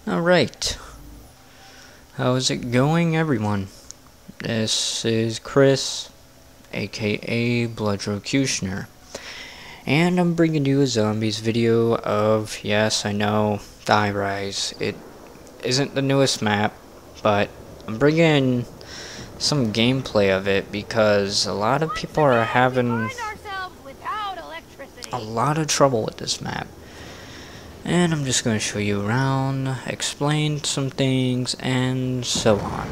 Alright, how's it going, everyone? This is Chris, aka Bloodrocutioner, and I'm bringing you a zombies video of, yes, I know, Die Rise. It isn't the newest map, but I'm bringing some gameplay of it because a lot of people are having a lot of trouble with this map. And I'm just going to show you around, explain some things, and so on.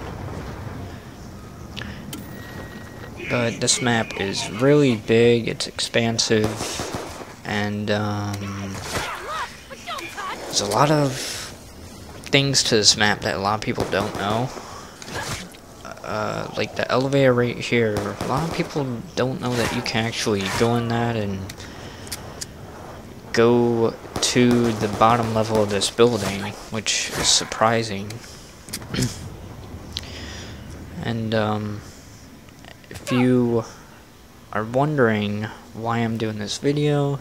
But this map is really big, it's expansive, and there's a lot of things to this map that a lot of people don't know. Like the elevator right here, a lot of people don't know that you can actually go in that and go to the bottom level of this building, which is surprising. And if you are wondering why I'm doing this video,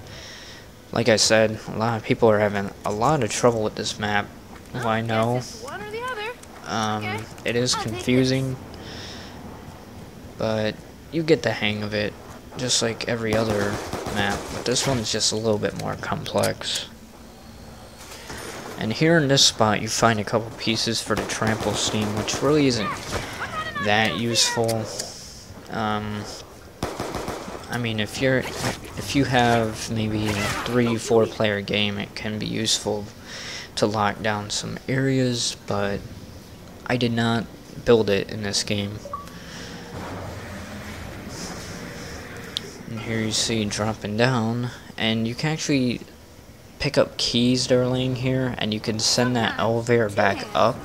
like I said, a lot of people are having a lot of trouble with this map. Well, I know it is confusing, but you get the hang of it, just like every other map, but this one's just a little bit more complex. And here in this spot you find a couple pieces for the trample steam, which really isn't that useful. I mean, if you have maybe a 3-4 player game, it can be useful to lock down some areas, but I did not build it in this game. And here you see dropping down, and you can actually pick up keys that are laying here, and you can send that elevator back up,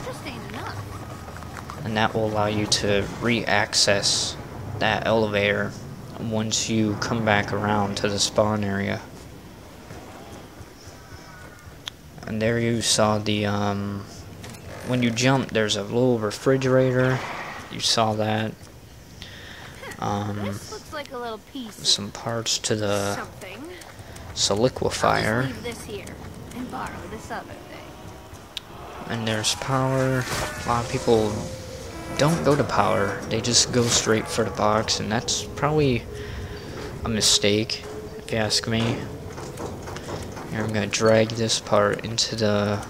and that will allow you to re-access that elevator once you come back around to the spawn area. And there you saw the when you jump, there's a little refrigerator. You saw that. Like a little piece some parts to the something. soliquifier. Leave this here and borrow this other thing. And there's power. A lot of people don't go to power, they just go straight for the box, and that's probably a mistake if you ask me. Here, I'm gonna drag this part into the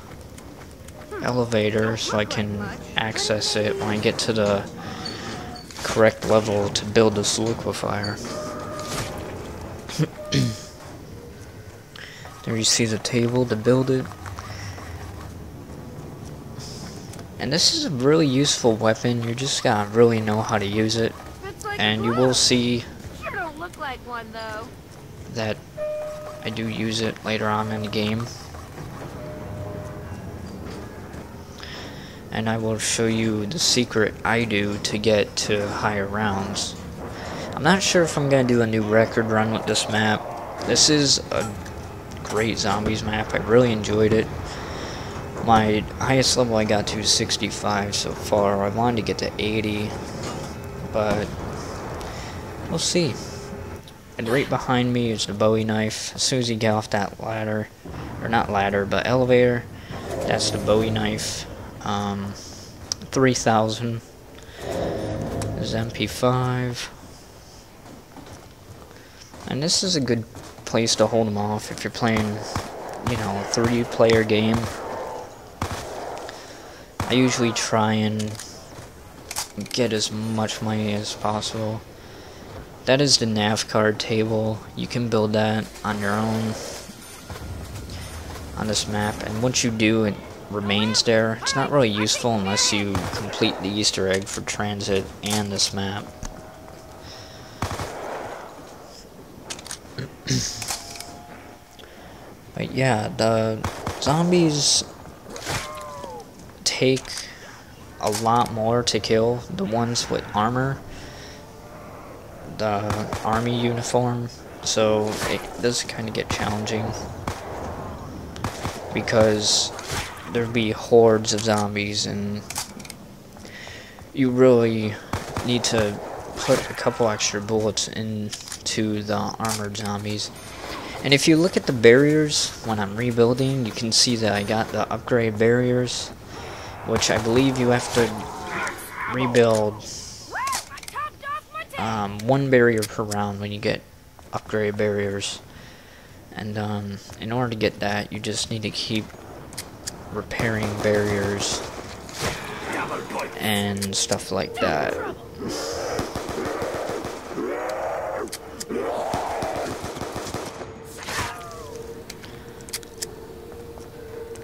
elevator so I can access it when I get to the correct level to build the soliquifier. There you see the table to build it. And this is a really useful weapon, you just gotta really know how to use it. And you will see Sure don't look like one though. that I do use it later on in the game. And I will show you the secret I do to get to higher rounds. I'm not sure if I'm gonna do a new record run with this map. This is a great zombies map, I really enjoyed it. My highest level I got to is 65 so far. I wanted to get to 80, but we'll see. And right behind me is the Bowie knife. As soon as you get off that ladder, or not ladder, but elevator, that's the Bowie knife. 3000 is MP5. And this is a good place to hold them off if you're playing, you know, a 3-player game. I usually try and get as much money as possible. That is the nav card table. You can build that on your own on this map, and once you do, it remains there. It's not really useful unless you complete the Easter egg for transit and this map. But yeah, the zombies take a lot more to kill. The ones with armor, the army uniform, so it does kind of get challenging because there'd be hordes of zombies, and you really need to put a couple extra bullets into the armored zombies. And if you look at the barriers when I'm rebuilding, you can see that I got the upgrade barriers, which I believe you have to rebuild one barrier per round when you get upgrade barriers. And in order to get that, you just need to keep repairing barriers and stuff like that.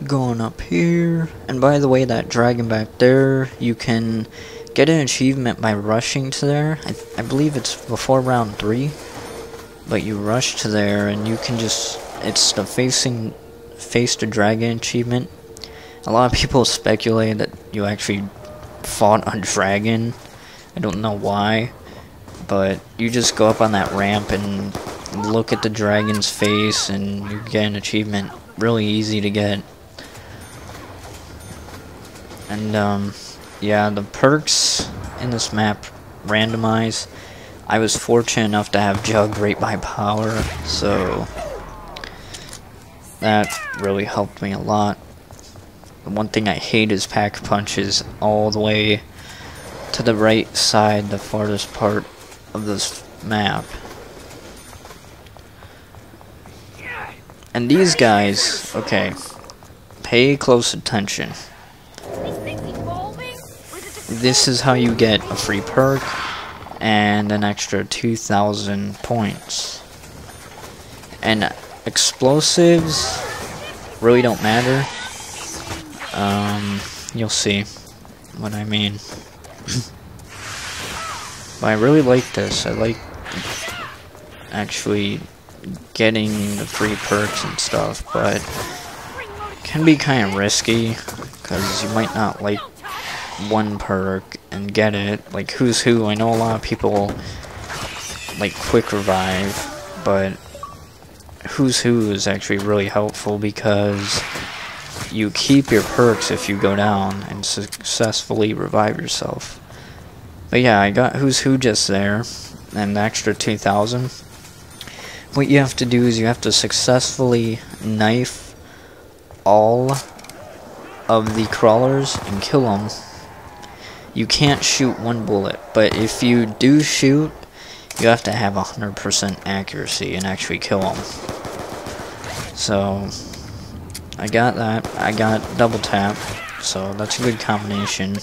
Going up here, and by the way, that dragon back there, you can get an achievement by rushing to there. I believe it's before round 3, but you rush to there and you can just, it's the face the dragon achievement. A lot of people speculate that you actually fought a dragon. I don't know why, but you just go up on that ramp and look at the dragon's face and you get an achievement. Really easy to get. And yeah, the perks in this map randomize. I was fortunate enough to have Jug right by power, so that really helped me a lot. The one thing I hate is pack punches all the way to the right side, the farthest part of this map. And these guys, okay, pay close attention. This is how you get a free perk and an extra 2,000 points. And explosives really don't matter. You'll see what I mean. But I really like this. I like actually getting the free perks and stuff, but it can be kind of risky because you might not like one perk and get it. Like Who's Who, I know a lot of people like quick revive, but Who's Who is actually really helpful because you keep your perks if you go down and successfully revive yourself. But yeah, I got Who's Who just there, and the extra 2,000. What you have to do is you have to successfully knife all of the crawlers and kill them. You can't shoot one bullet, but if you do shoot, you have to have 100% accuracy and actually kill them. So I got that. I got double tap, so that's a good combination.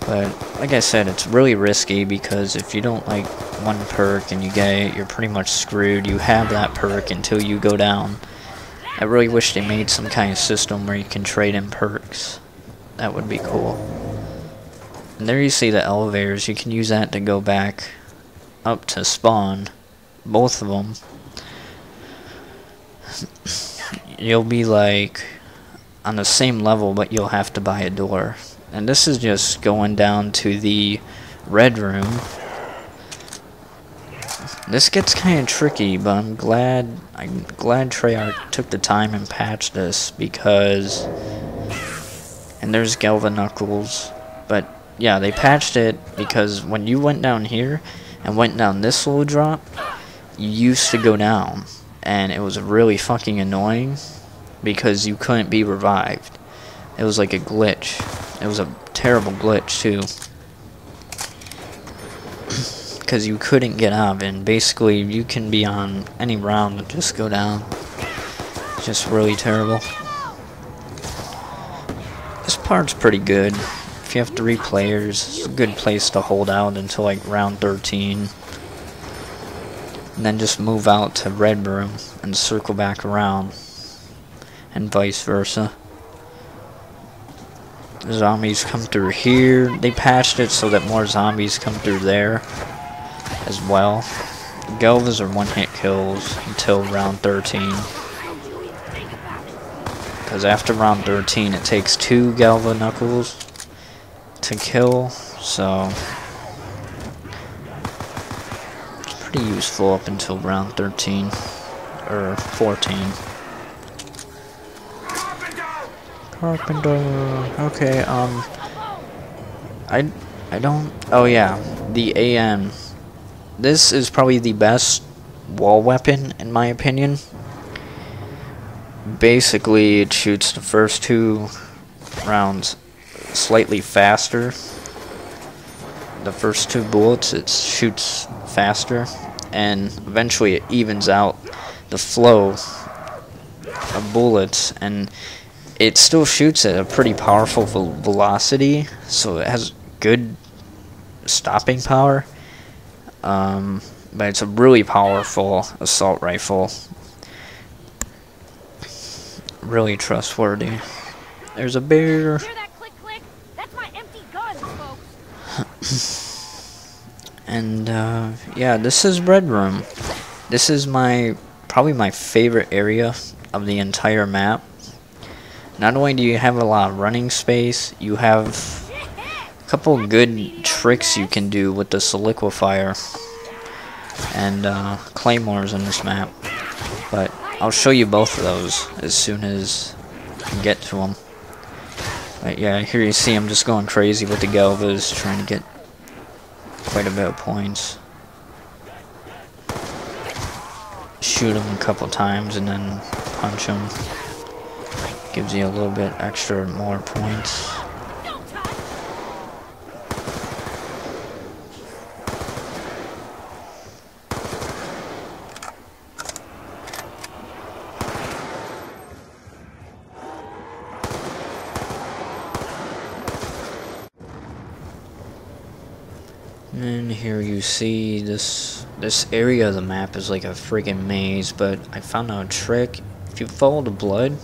But like I said, it's really risky because if you don't like one perk and you get it, you're pretty much screwed. You have that perk until you go down. I really wish they made some kind of system where you can trade in perks. That would be cool. And there you see the elevators. You can use that to go back up to spawn. Both of them. You'll be like on the same level, but you'll have to buy a door. And this is just going down to the red room. This gets kind of tricky, but I'm glad Treyarch took the time and patched this because, and there's Galvaknuckles, but yeah, they patched it because when you went down here and went down this little drop, you used to go down, and it was really fucking annoying because you couldn't be revived. It was like a glitch. It was a terrible glitch too, because you couldn't get out, and basically you can be on any round and just go down. It's just really terrible. This part's pretty good. If you have 3 players, it's a good place to hold out until like round 13. And then just move out to red room and circle back around. And vice versa. Zombies come through here. They patched it so that more zombies come through there as well. Galvas are one-hit kills until round 13. Because after round 13 it takes 2 Galvaknuckles to kill, so it's pretty useful up until round 13 or 14. Carpenter. Okay, I don't. Oh yeah, the AM. This is probably the best wall weapon, in my opinion. Basically, it shoots the first 2 rounds slightly faster. The first 2 bullets, it shoots faster, and eventually it evens out the flow of bullets, and it still shoots at a pretty powerful velocity, so it has good stopping power. But it's a really powerful assault rifle. Really trustworthy. There's a bear. Hear that click click? That's my empty gun, folks. And yeah, this is Red Room. This is probably my favorite area of the entire map. Not only do you have a lot of running space, you have a couple good tricks you can do with the solidifier and claymores in this map. But I'll show you both of those as soon as I can get to them. But yeah, here you see I'm just going crazy with the Galvas, trying to get quite a bit of points. Shoot them a couple times and then punch them. Gives you a little bit extra more points. And here you see this area of the map is like a friggin' maze, but I found out a trick. If you follow the blood,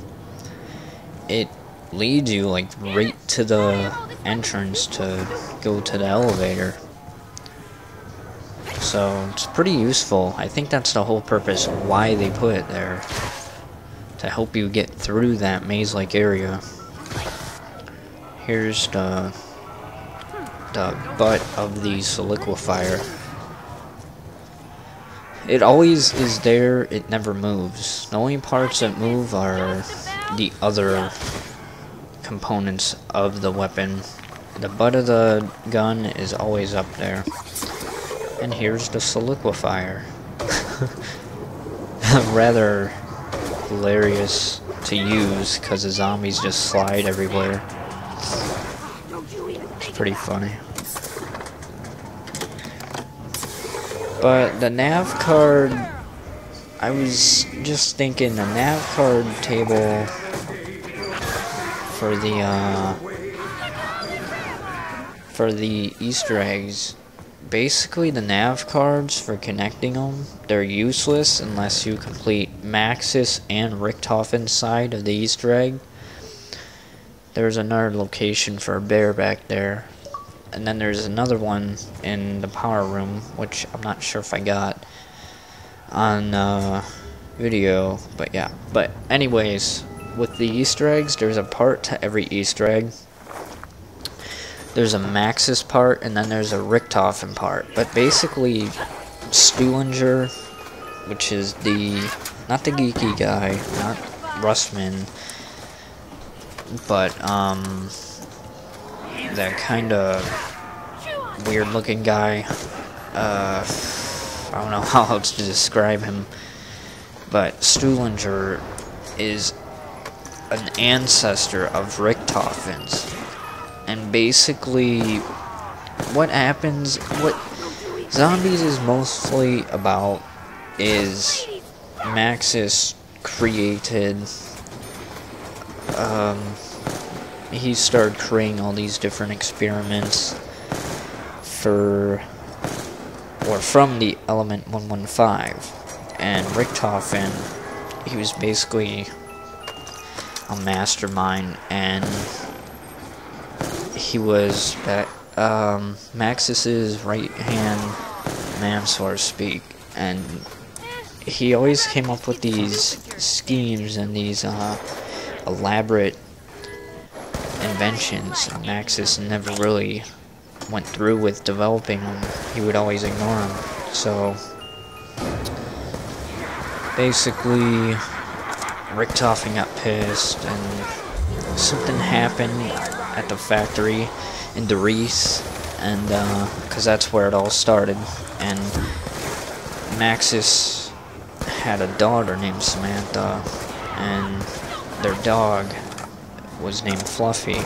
it leads you like right to the entrance to go to the elevator. So it's pretty useful. I think that's the whole purpose of why they put it there, to help you get through that maze-like area. Here's the butt of the solidifier. It always is there, it never moves. The only parts that move are the other components of the weapon. The butt of the gun is always up there. And here's the solidifier. Rather hilarious to use because the zombies just slide everywhere. It's pretty funny. But the nav card, I was just thinking the nav card table for the Easter eggs, basically the nav cards for connecting them, they're useless unless you complete Maxis and Richthofen's side of the Easter egg. There's another location for a bear back there. And then there's another one in the power room, which I'm not sure if I got on video, but yeah. But anyways, with the Easter eggs, there's a part to every Easter egg. There's a Maxis part, and then there's a Richthofen part. But basically, Stuhlinger, which is not the geeky guy, not Rustman, but that kind of weird looking guy. I don't know how else to describe him, but Stuhlinger is an ancestor of Richthofen's. And basically, what Zombies is mostly about is Maxis created, he started creating all these different experiments from the Element 115, and Richthofen, he was basically a mastermind, and he was Maxis's right-hand man, so to speak, and he always came up with these schemes and these elaborate inventions. Maxis never really went through with developing them. He would always ignore them. So basically, Richthofen got pissed, and something happened at the factory in Derice, and because that's where it all started. And Maxis had a daughter named Samantha, and their dog was named Fluffy.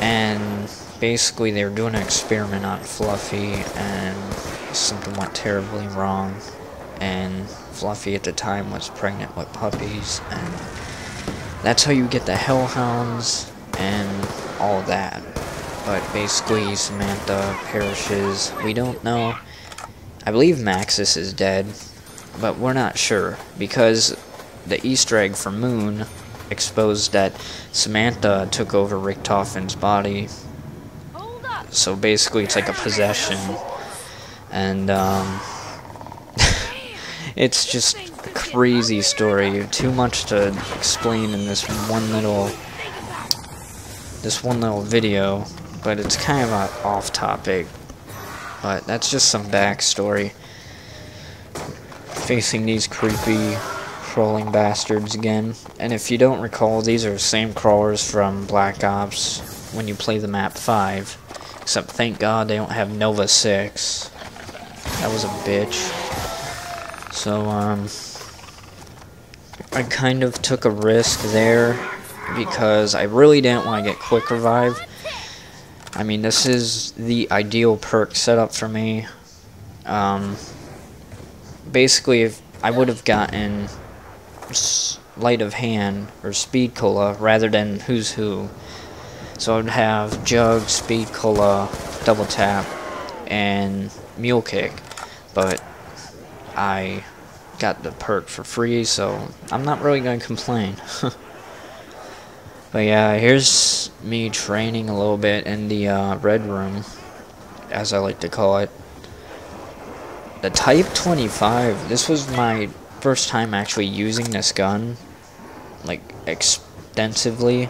And basically they were doing an experiment on Fluffy, and something went terribly wrong, and Fluffy at the time was pregnant with puppies, and that's how you get the hellhounds and all that. But basically Samantha perishes. We don't know. I believe Maxis is dead, but we're not sure, because the Easter egg for Moon exposed that Samantha took over Richtofen's body. So basically it's like a possession, and it's just a crazy story. Too much to explain in this one little video, but it's kind of off topic. But that's just some backstory. Facing these creepy crawling bastards again. And if you don't recall, these are the same crawlers from Black Ops when you play the map 5. Except thank God they don't have Nova 6. That was a bitch. So, I kind of took a risk there because I really didn't want to get quick revive. I mean, this is the ideal perk setup for me. Basically, if I would have gotten Light of Hand or Speed Cola rather than Who's Who. So I would have Jug, Speed Cola, Double Tap, and Mule Kick. But I got the perk for free, so I'm not really going to complain. But yeah, here's me training a little bit in the Red Room, as I like to call it. The Type 25, this was my first time actually using this gun, like, extensively.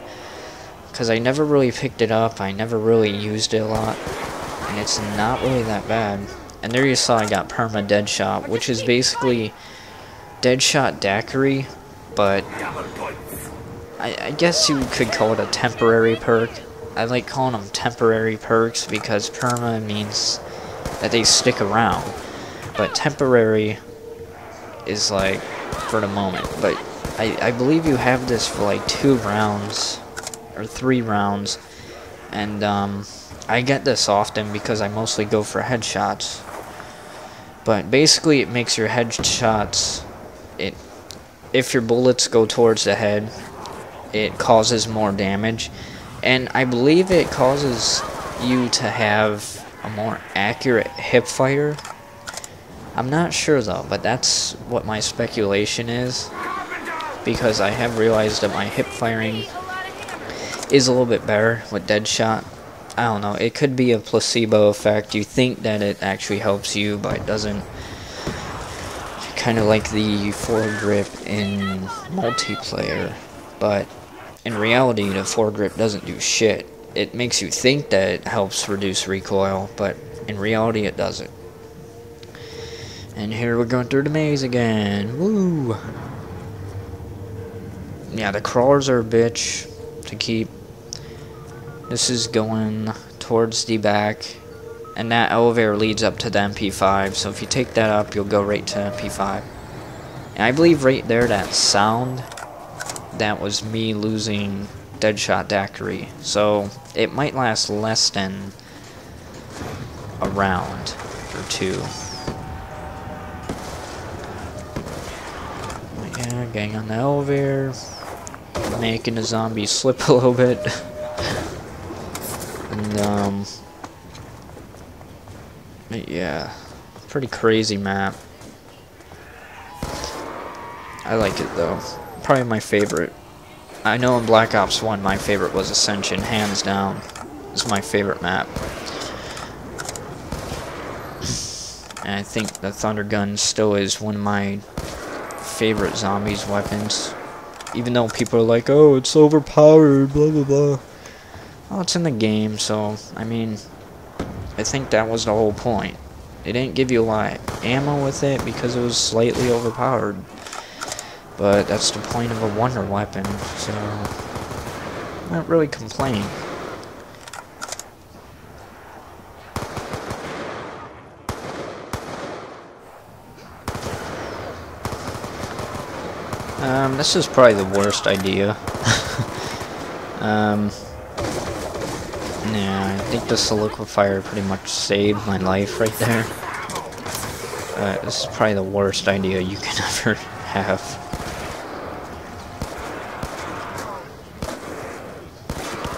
Because I never really picked it up, I never really used it a lot, and it's not really that bad. And there you saw I got Perma Deadshot, which is basically Deadshot Daiquiri, but I guess you could call it a temporary perk. I like calling them temporary perks because Perma means that they stick around, but temporary is like for the moment. But I believe you have this for like 2 rounds. Or 3 rounds, and I get this often because I mostly go for headshots. But basically it makes your headshots, if your bullets go towards the head, it causes more damage, and I believe it causes you to have a more accurate hip fire. I'm not sure though, but that's what my speculation is, because I have realized that my hip firing is a little bit better with Deadshot. I don't know, it could be a placebo effect. You think that it actually helps you, but it doesn't. Kind of like the foregrip in multiplayer, but in reality the foregrip doesn't do shit. It makes you think that it helps reduce recoil, but in reality it doesn't. And here we're going through the maze again. Woo! Yeah, the crawlers are a bitch to keep. This is going towards the back, and that elevator leads up to the MP5, so if you take that up, you'll go right to MP5. And I believe right there, that sound, that was me losing Deadshot Daiquiri, so it might last less than a round or 2. Yeah, getting on the elevator, making the zombie slip a little bit. And, yeah, pretty crazy map. I like it though. Probably my favorite. I know in Black Ops 1 my favorite was Ascension, hands down. It's my favorite map. And I think the Thunder Gun still is one of my favorite zombies weapons. Even though people are like, oh, it's overpowered, blah blah blah. Well, it's in the game, so, I mean, I think that was the whole point. They didn't give you a lot of ammo with it because it was slightly overpowered. But that's the point of a wonder weapon, so I'm not really complaining. This is probably the worst idea. Yeah, I think the solidifier pretty much saved my life right there. This is probably the worst idea you can ever have.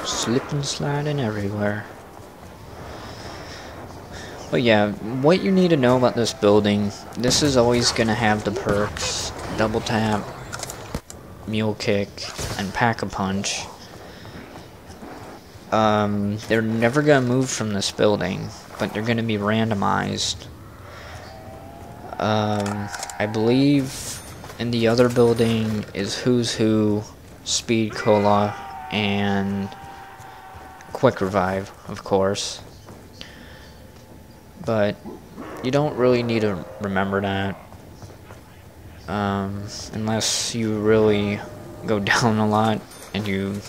Slipping, sliding everywhere. But yeah, what you need to know about this building, this is always gonna have the perks, double tap, mule kick, and pack-a-punch. They're never gonna move from this building, but they're gonna be randomized. I believe in the other building is Who's Who, Speed Cola, and Quick Revive, of course. But you don't really need to remember that. Unless you really go down a lot and you...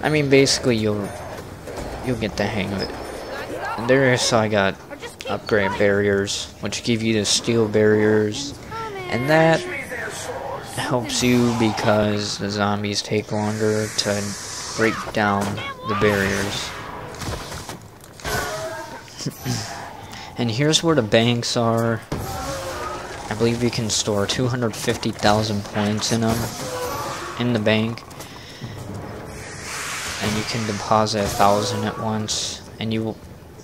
I mean, basically you'll get the hang of it. And there, so I got upgrade barriers, which give you the steel barriers, and that helps you because the zombies take longer to break down the barriers. And here's where the banks are. I believe you can store 250,000 points in them, in the bank. And you can deposit 1,000 at once, and you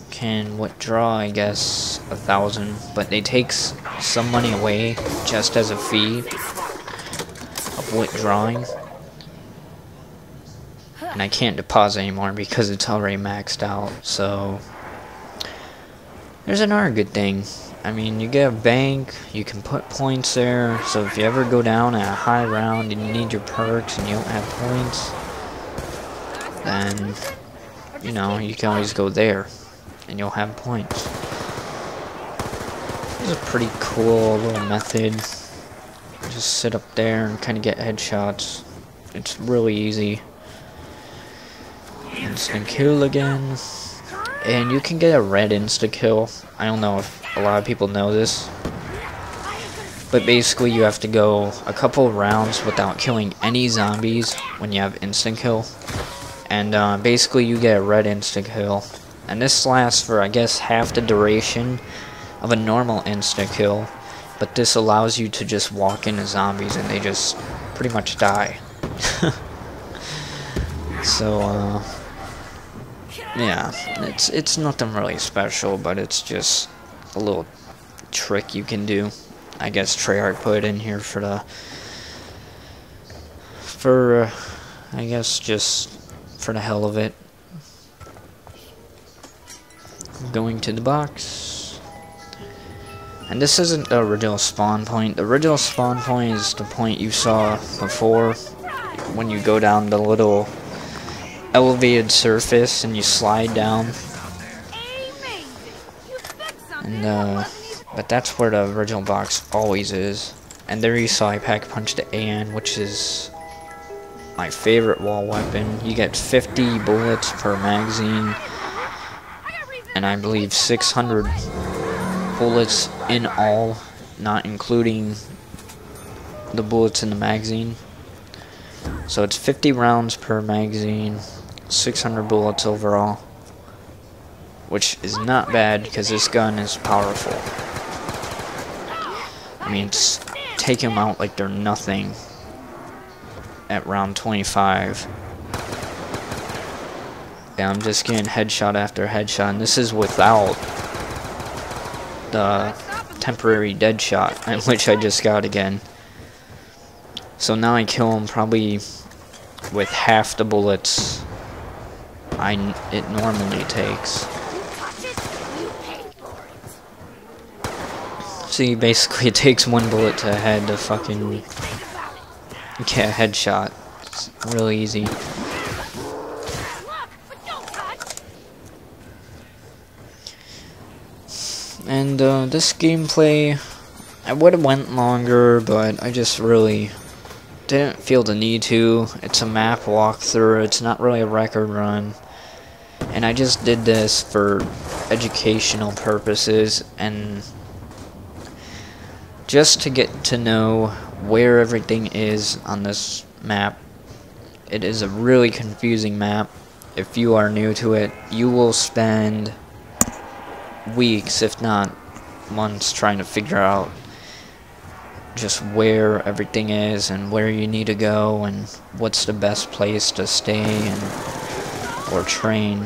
can withdraw, I guess, 1,000, but they take some money away just as a fee of withdrawing. And I can't deposit anymore because it's already maxed out, so there's another good thing. I mean, you get a bank, you can put points there, so if you ever go down at a high round and you need your perks and you don't have points, then, you know, you can always go there and you'll have points. This is a pretty cool little method. Just sit up there and kind of get headshots. It's really easy. Instant kill again. And you can get a red insta kill. I don't know if a lot of people know this, but basically you have to go a couple of rounds without killing any zombies when you have instant kill. And basically you get a red instant kill. And this lasts for, I guess, half the duration of a normal insta kill. But this allows you to just walk into zombies and they just pretty much die. So, yeah, it's nothing really special, but it's just a little trick you can do. I guess Treyarch put it in here I guess just for the hell of it. Going to the box. And this isn't the original spawn point. The original spawn point is the point you saw before when you go down the little elevated surface and you slide down. And but that's where the original box always is. And there you saw I pack-punched the AN, which is my favorite wall weapon. You get 50 bullets per magazine, and I believe 600 bullets in all, not including the bullets in the magazine. So it's 50 rounds per magazine, 600 bullets overall, which is not bad because this gun is powerful. I mean, it's take them out like they're nothing at round 25. Yeah, I'm just getting headshot after headshot, and this is without the temporary dead shot, which I just got again. So now I kill him probably with half the bullets it normally takes. See, basically it takes one bullet to head to fucking get a headshot. It's really easy. And this gameplay, I would have went longer, but I just really didn't feel the need to. It's a map walkthrough, it's not really a record run. And I just did this for educational purposes and just to get to know where everything is on this map. It is a really confusing map. If you are new to it, you will spend weeks, if not months, trying to figure out just where everything is and where you need to go and what's the best place to stay and or train.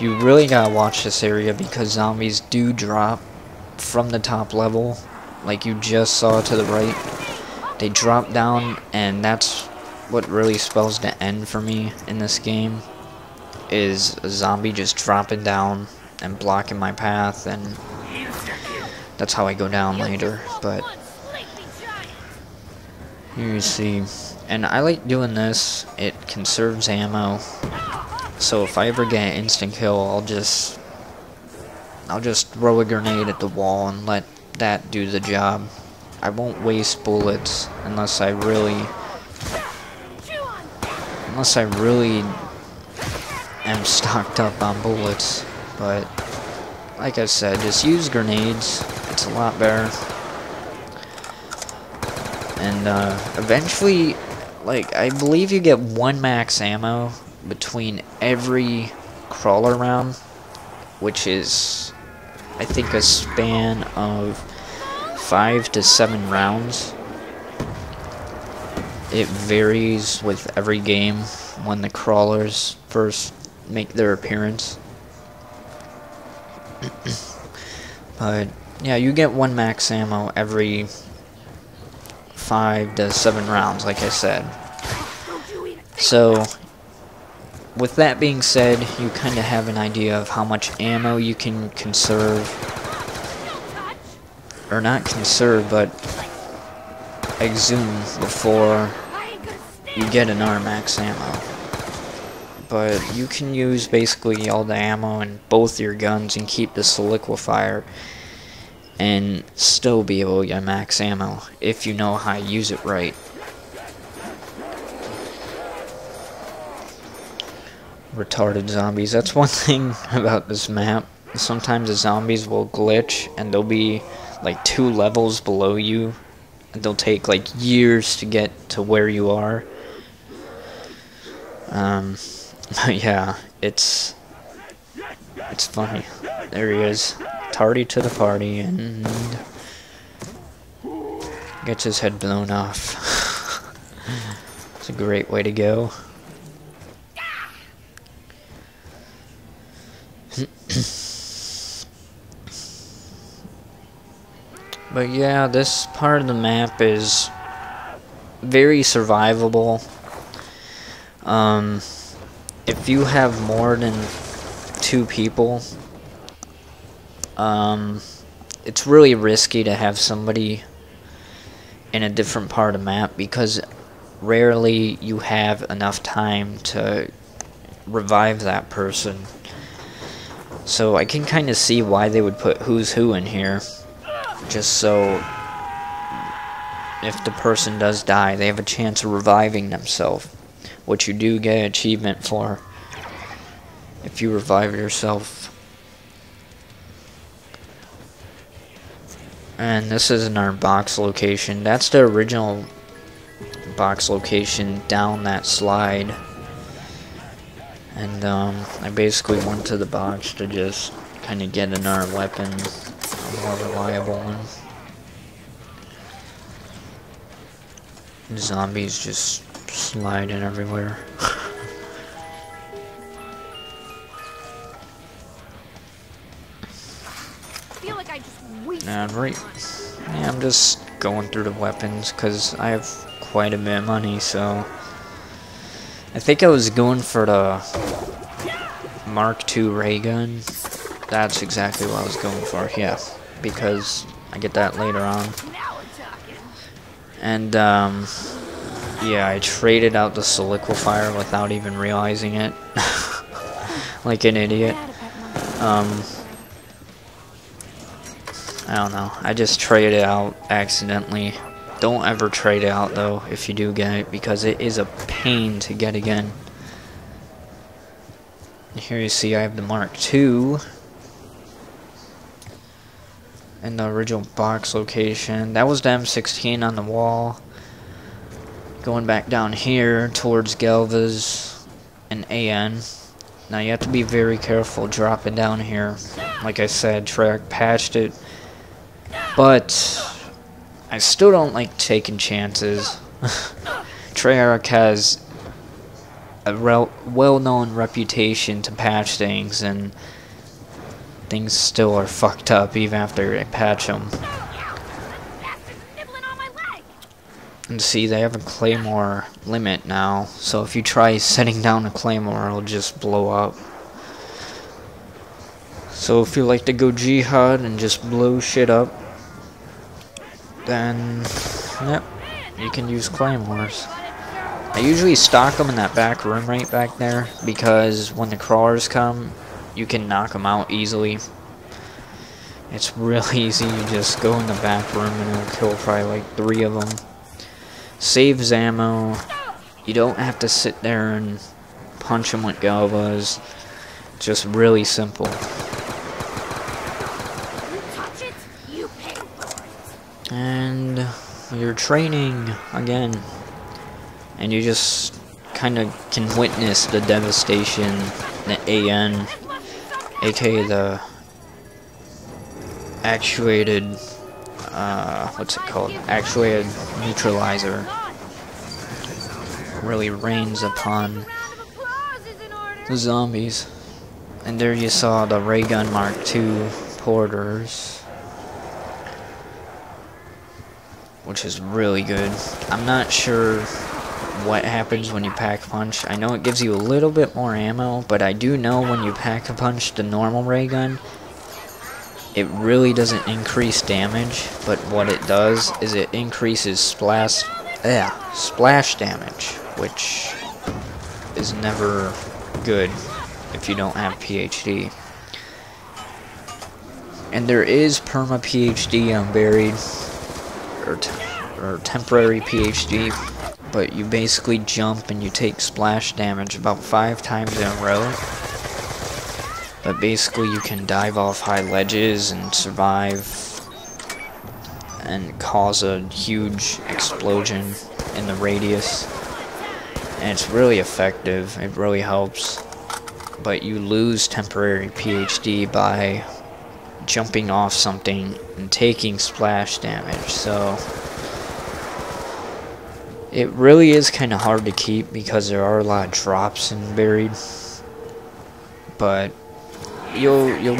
You really gotta watch this area because zombies do drop from the top level, like you just saw to the right. They drop down, and that's what really spells the end for me in this game, is a zombie just dropping down and blocking my path, and that's how I go down later. But here you see, and I like doing this. It conserves ammo, so if I ever get an instant kill, I'll just throw a grenade at the wall and let that do the job. I won't waste bullets unless I really am stocked up on bullets. But like I said, just use grenades. It's a lot better. And eventually, like, I believe you get 1 max ammo between every crawler round, which is, I think, a span of 5 to 7 rounds. It varies with every game when the crawlers first make their appearance. But yeah, you get 1 max ammo every 5 to 7 rounds, like I said. So with that being said, you kind of have an idea of how much ammo you can conserve, or not conserve, but exhume before you get another max ammo. But you can use basically all the ammo in both your guns and keep the solidifier and still be able to get max ammo if you know how to use it right. Retarded zombies. That's one thing about this map. Sometimes the zombies will glitch and they'll be like 2 levels below you. And they'll take like years to get to where you are. Yeah, it's funny. There he is, tardy to the party, and gets his head blown off. It's a great way to go. But yeah, this part of the map is very survivable. If you have more than 2 people, it's really risky to have somebody in a different part of the map because rarely you have enough time to revive that person. So I can kind of see why they would put Who's Who in here, just so if the person does die, they have a chance of reviving themselves, which you do get an achievement for if you revive yourself. And this isn't our box location. That's the original box location down that slide. And I basically went to the box to just kind of get another weapon, a more reliable one. Zombies just sliding everywhere. And right, yeah, I'm just going through the weapons because I have quite a bit of money, so I think I was going for the Mark II ray gun. That's exactly what I was going for, yeah, because I get that later on. And yeah, I traded out the solidifier without even realizing it, like an idiot. I don't know, I just traded it out accidentally. Don't ever trade it out though if you do get it, because it is a pain to get again. And here you see I have the Mark II. in the original box location. That was the M16 on the wall. Going back down here towards Galva's and AN. Now you have to be very careful dropping down here. Like I said, Treyarch patched it. But I still don't like taking chances. Treyarch has a well-known reputation to patch things, and things still are fucked up even after I patch them. And see, they have a claymore limit now, so if you try setting down a claymore, it'll just blow up. So if you like to go jihad and just blow shit up, then yep, you can use claymores. I usually stock them in that back room right back there, because when the crawlers come, you can knock them out easily. It's really easy. You just go in the back room and it'll kill probably like 3 of them. Saves ammo. You don't have to sit there and punch them with Galvas. Just really simple. And you're training again. And you just kind of can witness the devastation that AN, aka the actuated, what's it called? Actuated neutralizer, really rains upon the zombies. And there you saw the Ray Gun Mark II porters, which is really good. I'm not sure what happens when you pack a punch. I know it gives you a little bit more ammo, but I do know when you pack a punch the normal ray gun, it really doesn't increase damage, but what it does is it increases splash damage, which is never good if you don't have PhD. And there is perma PhD on Buried, or temporary PhD, but you basically jump and you take splash damage about 5 times in a row. But basically you can dive off high ledges and survive and cause a huge explosion in the radius. And it's really effective, it really helps. But you lose temporary PhD by jumping off something and taking splash damage, so it really is kind of hard to keep because there are a lot of drops in Buried. But you'll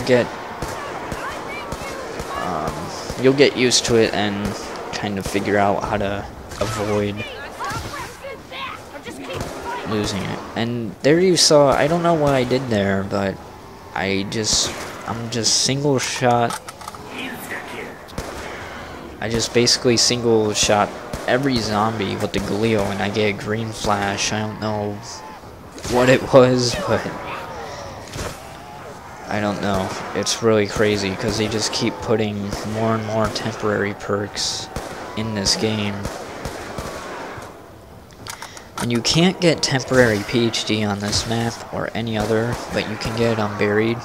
get used to it and kind of figure out how to avoid losing it. And there you saw, I don't know what I did there, but I'm just single shot. I just basically single shot every zombie with the Galil and I get a green flash. I don't know what it was, but I don't know. It's really crazy because they just keep putting more and more temporary perks in this game. And you can't get temporary PhD on this map or any other, but you can get it on Buried.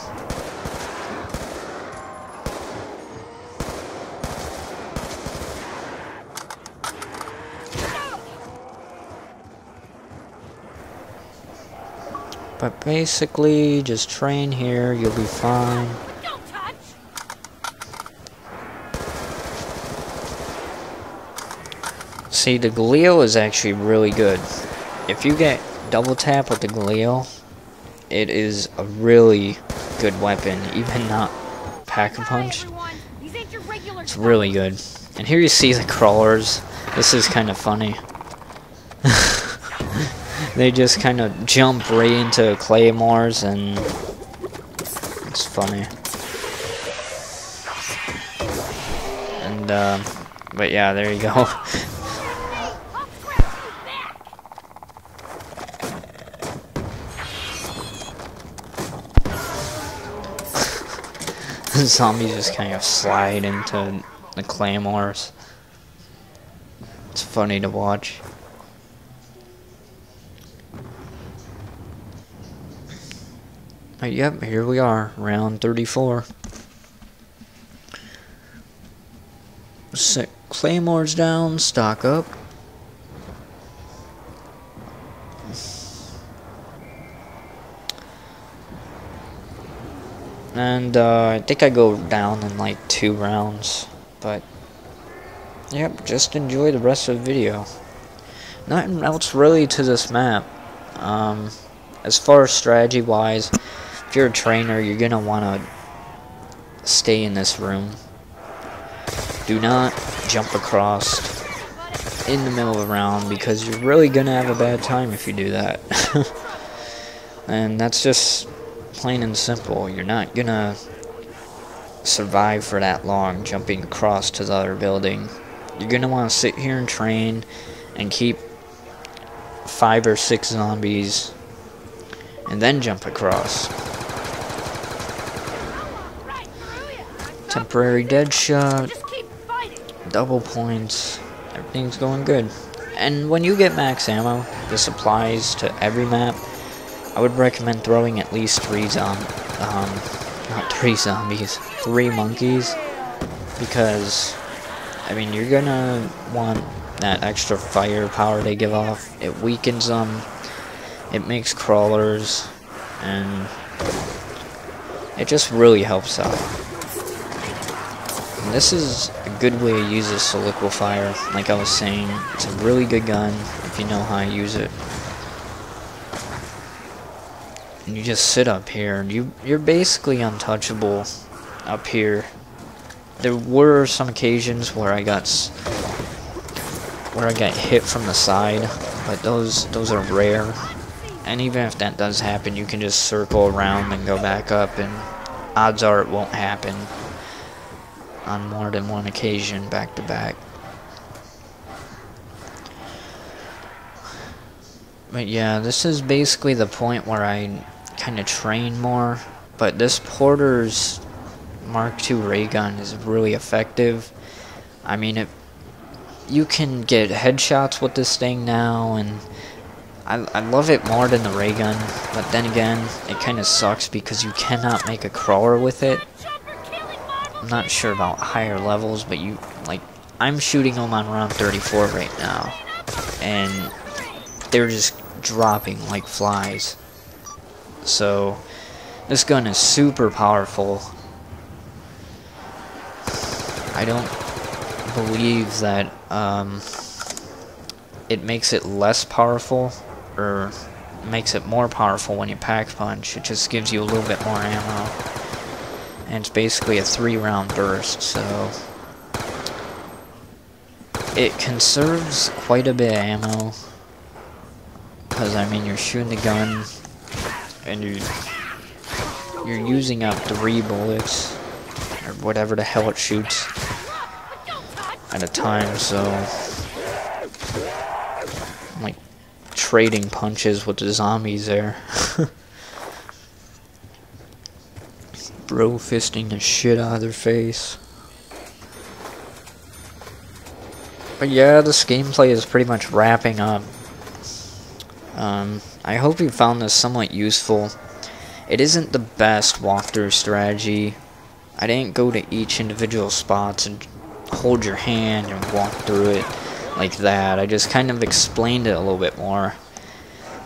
But basically, just train here, you'll be fine. See, the Galil is actually really good. If you get double tap with the Galil, it is a really good weapon, even not Pack-a-Punch. It's really good. And here you see the crawlers. This is kind of funny. They just kind of jump right into claymores, and it's funny. And but yeah, there you go. The zombies just kind of slide into the claymores. It's funny to watch. Yep, here we are, round 34. Set claymores down, stock up. And I think I go down in like 2 rounds, but yep, just enjoy the rest of the video. Nothing else really to this map. As far as strategy wise, if you're a trainer, you're gonna wanna stay in this room. Do not jump across in the middle of a round, because you're really gonna have a bad time if you do that. And that's just plain and simple. You're not gonna survive for that long jumping across to the other building. You're gonna want to sit here and train and keep 5 or 6 zombies and then jump across. Temporary dead shot, double points, everything's going good. And when you get max ammo, this applies to every map. I would recommend throwing at least 3 monkeys, because I mean, you're gonna want that extra firepower they give off. It weakens them, it makes crawlers, and it just really helps out. And this is a good way to use this soliquifier. Like I was saying, it's a really good gun if you know how to use it. And you just sit up here, and you're basically untouchable up here. There were some occasions where I got hit from the side, but those are rare. And even if that does happen, you can just circle around and go back up, and odds are it won't happen on more than one occasion back to back. But yeah, this is basically the point where I kind of train more. But this Porter's Mark II ray gun is really effective. I mean, you can get headshots with this thing now, and I love it more than the ray gun. But then again, it kind of sucks because you cannot make a crawler with it. I'm not sure about higher levels, but I'm shooting them on round 34 right now, and they're just dropping like flies. So this gun is super powerful. I don't believe that it makes it less powerful or makes it more powerful when you pack punch. It just gives you a little bit more ammo, and it's basically a 3-round burst, so it conserves quite a bit of ammo. Because I mean, you're shooting the gun and you're using up 3 bullets or whatever the hell it shoots at a time, so I'm like trading punches with the zombies there. Bro fisting the shit out of their face. But yeah, this gameplay is pretty much wrapping up. I hope you found this somewhat useful. It isn't the best walkthrough strategy. I didn't go to each individual spots and hold your hand and walk through it like that. I just kind of explained it a little bit more.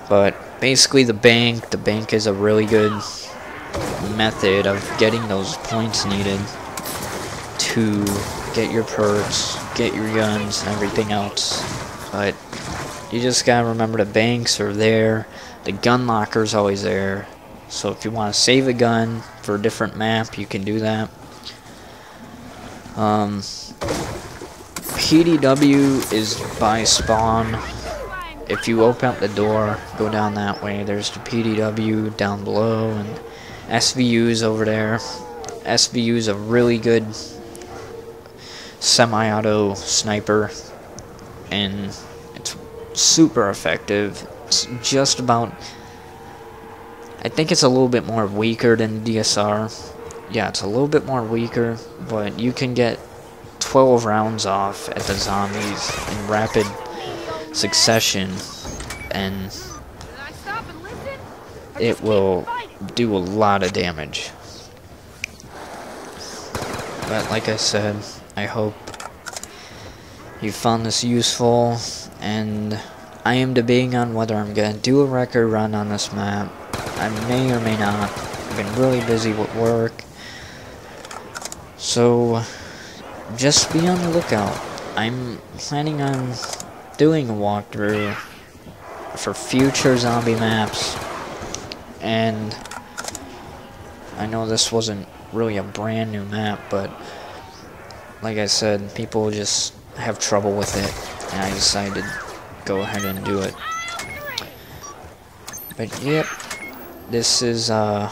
But basically the bank is a really good method of getting those points needed to get your perks, get your guns, and everything else. But you just gotta remember the banks are there, the gun locker's always there, so if you want to save a gun for a different map, you can do that. PDW is by spawn. If you open up the door, go down that way, there's the PDW down below, and SVU is over there. SVU is a really good semi-auto sniper, and it's super effective. It's just about, I think it's a little bit more weaker than DSR. Yeah, it's a little bit more weaker, but you can get 12 rounds off at the zombies in rapid succession, and it will do a lot of damage. But like I said, I hope you found this useful, and I am debating on whether I'm going to do a record run on this map. I may or may not. I've been really busy with work, so just be on the lookout. I'm planning on doing a walkthrough for future zombie maps, and I know this wasn't really a brand new map, but like I said, people just have trouble with it, and I decided to go ahead and do it. But yep, this is around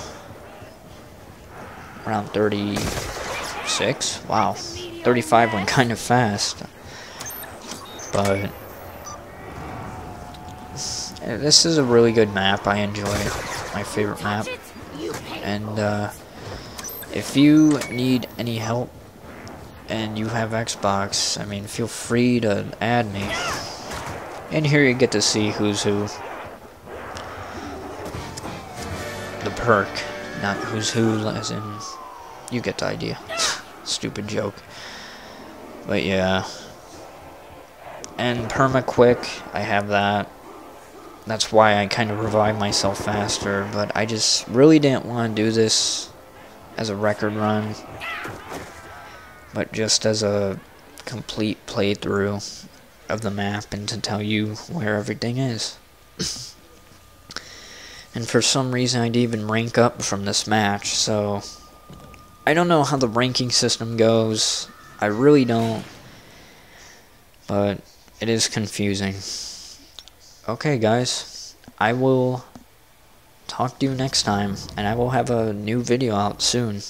36. Wow, 35 went kind of fast, but this is a really good map. I enjoy it. My favorite map. And if you need any help and you have Xbox, I mean, feel free to add me. And here you get to see who's who. The perk, not who's who, as in, you get the idea. Stupid joke. But yeah. And perma quick, I have that. That's why I kind of revived myself faster, but I just really didn't want to do this as a record run, but just as a complete playthrough of the map and to tell you where everything is. And for some reason I didn't even rank up from this match, so I don't know how the ranking system goes. I really don't, but it is confusing. Okay guys, I will talk to you next time, and I will have a new video out soon.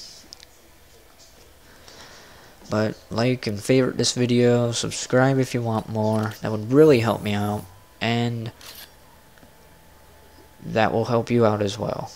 But like and favorite this video, subscribe if you want more, that would really help me out, and that will help you out as well.